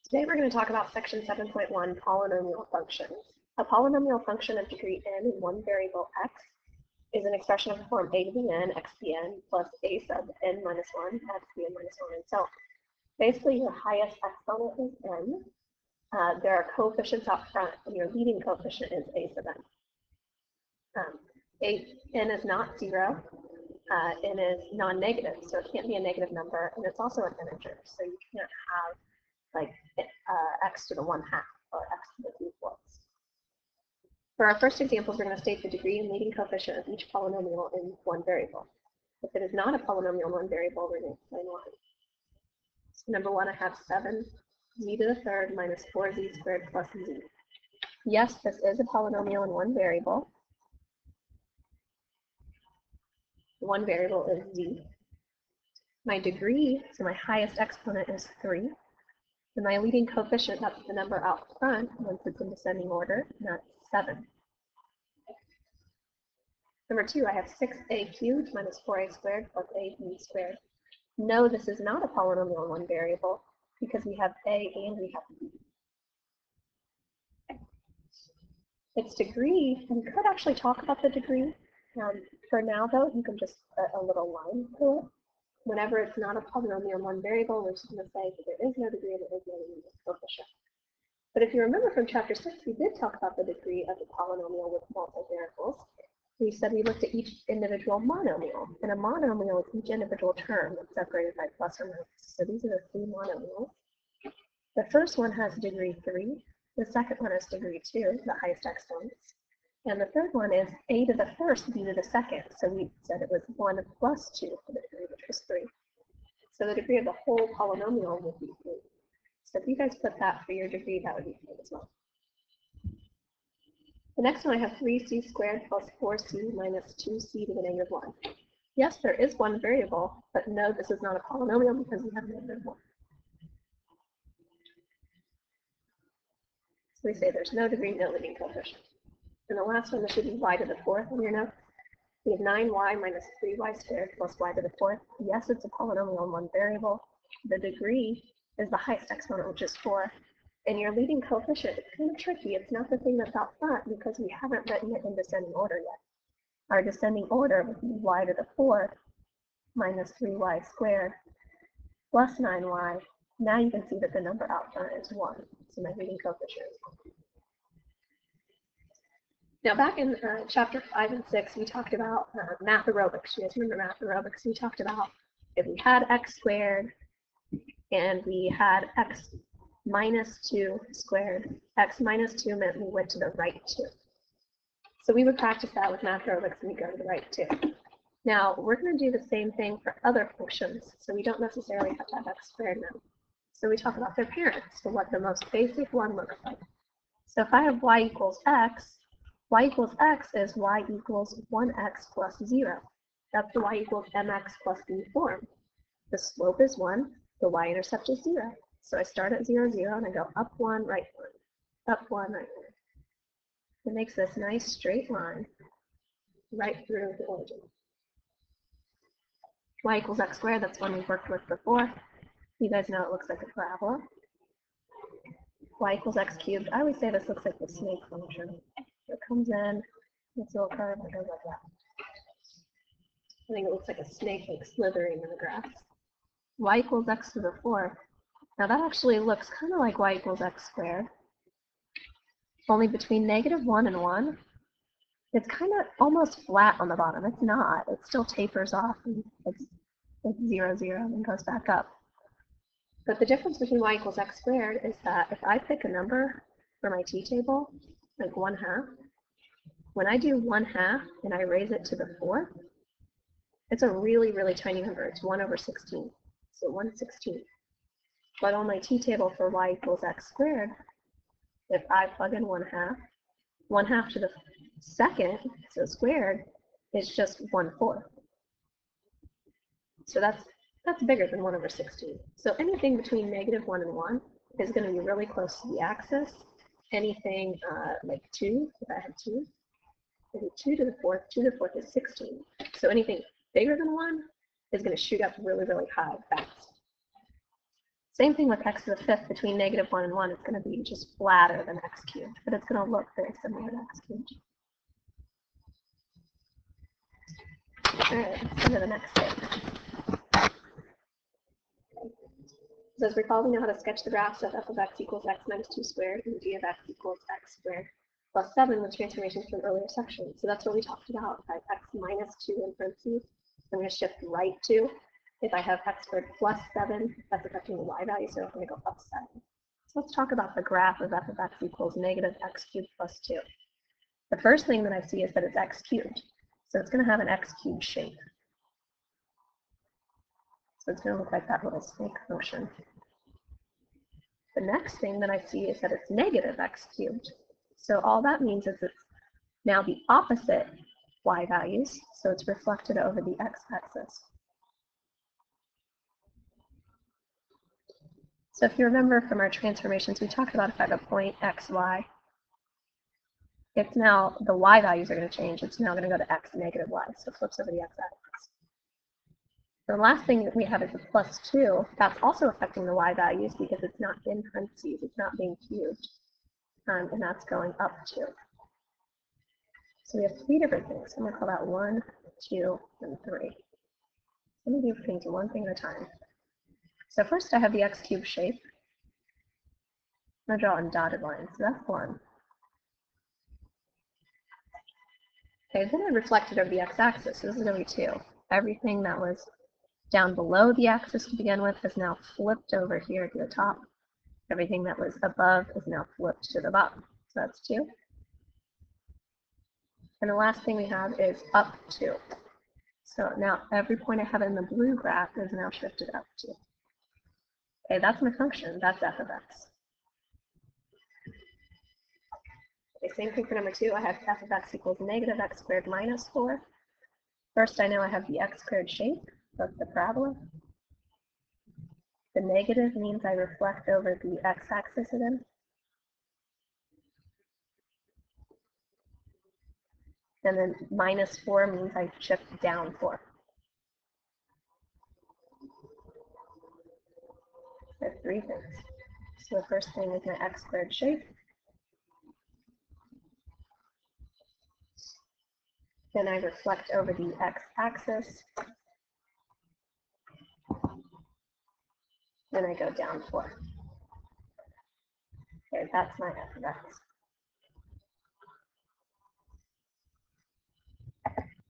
Today we're going to talk about section 7.1, polynomial functions. A polynomial function of degree n in one variable x is an expression of the form a to the n, x to the n, plus a sub n minus 1, x to the n minus 1, and so on. Basically, your highest exponent is n. There are coefficients out front, and your leading coefficient is a sub n. N is not 0. N is non-negative, so it can't be a negative number, and it's also an integer, so you can't have like x to the 1/2 or x to the 3/4. For our first examples, we're going to state the degree and leading coefficient of each polynomial in one variable. If it is not a polynomial in one variable, we're going to explain why. So number 1, I have 7z to the third minus 4z squared plus z. Yes, this is a polynomial in one variable. One variable is z. My degree, so my highest exponent, is 3. And my leading coefficient, that's the number out front once it's in descending order, and that's 7. Number 2, I have 6a cubed minus 4a squared plus ab squared. No, this is not a polynomial in one variable because we have a and we have b. Its degree, we could actually talk about the degree. For now, though, you can just put a little line to it. Whenever it's not a polynomial in one variable, we're just going to say that there is no degree and there is no leading coefficient. But if you remember from chapter 6, we did talk about the degree of the polynomial with multiple variables. We said we looked at each individual monomial, and a monomial is each individual term that's separated by plus or minus. So these are the 3 monomials. The first one has degree 3. The second one is degree 2, the highest exponents. And the third one is a to the first, b to the second. So we said it was 1 plus 2 for the degree, which was 3. So the degree of the whole polynomial would be 3. So if you guys put that for your degree, that would be 3 as well. The next one, I have 3c squared plus 4c minus 2c to the negative 1. Yes, there is one variable, but no, this is not a polynomial because we have negative 1. So we say there's no degree, no leading coefficient. And the last one, this should be y to the 4th on your note. We have 9y minus 3y squared plus y to the 4th. Yes, it's a polynomial in one variable. The degree is the highest exponent, which is 4. And your leading coefficient is kind of tricky. It's not the thing that's out front because we haven't written it in descending order yet. Our descending order would be y to the 4th minus 3y squared plus 9y. Now you can see that the number out front is 1. So my leading coefficient is 1. Now back in chapter 5 and 6, we talked about math aerobics. You guys remember math aerobics? We talked about if we had x squared and we had x minus 2 squared, x minus 2 meant we went to the right 2. So we would practice that with math aerobics and we go to the right 2. Now we're going to do the same thing for other functions. So we don't necessarily have to have x squared now. So we talk about their parents, so what the most basic one looks like. So if I have y equals x is y equals 1x plus 0. That's the y equals mx plus b form. The slope is 1, the y-intercept is 0. So I start at 0, 0, and I go up 1, right 1, up 1, right 1. It makes this nice straight line right through the origin. Y equals x squared, that's one we've worked with before. You guys know it looks like a parabola. Y equals x cubed. I always say this looks like the snake function. It comes in, it's a little curve, and it goes like that. I think it looks like a snake like slithering in the grass. Y equals x to the 4th. Now that actually looks kind of like y equals x squared. Only between negative 1 and 1, it's kind of almost flat on the bottom. It's not. It still tapers off. And it's 0, 0, and goes back up. But the difference between y equals x squared is that if I pick a number for my t-table, like 1/2, when I do 1/2 and I raise it to the 4th, it's a really, really tiny number. It's 1 over 16. So 1/16. But on my t-table for y equals x squared, if I plug in 1/2, 1/2 to the 2nd, so squared, is just 1/4. So that's bigger than 1 over 16. So anything between negative 1 and 1 is going to be really close to the axis. Anything like 2, if I had 2, maybe 2 to the 4th is 16. So anything bigger than 1 is going to shoot up really, really high fast. Same thing with x to the fifth. Between -1 and 1, it's going to be just flatter than x cubed, but it's going to look very similar to x cubed. All right, let's go to the next step. So as recall, we know how to sketch the graphs of f of x equals x minus 2 squared and g of x equals x squared plus 7 with transformations from earlier sections. So that's what we talked about. If I have x minus 2 in parentheses, I'm going to shift right to. If I have x squared plus 7, that's affecting the y value, so I'm going to go up 7. So let's talk about the graph of f of x equals negative x cubed plus 2. The first thing that I see is that it's x cubed. So it's going to have an x cubed shape. So it's going to look like that little snake motion. The next thing that I see is that it's negative x cubed. So all that means is it's now the opposite y values, so it's reflected over the x-axis. So if you remember from our transformations, we talked about if I have a point x, y, it's now the y values are going to change. It's now going to go to x negative y, so it flips over the x-axis. The last thing that we have is a plus 2. That's also affecting the y values because it's not in parentheses. It's not being cubed. And that's going up 2. So we have 3 different things. I'm going to call that 1, 2, and 3. Let me do things one thing at a time. So first I have the x cubed shape. I'm going to draw in dotted lines. So that's 1. Okay, then I reflect it over the x-axis. So this is going to be 2. Everything that was down below the axis to begin with is now flipped over here to the top. Everything that was above is now flipped to the bottom. So that's 2. And the last thing we have is up 2. So now every point I have in the blue graph is now shifted up 2. Okay, that's my function. That's f of x. Okay, same thing for number 2. I have f of x equals negative x squared minus 4. First, I know I have the x squared shape. That's the parabola. The negative means I reflect over the x-axis again. And then minus 4 means I shift down 4. So I have 3 things. So the first thing is my x squared shape. Then I reflect over the x-axis. Then I go down 4. Okay, that's my f of x.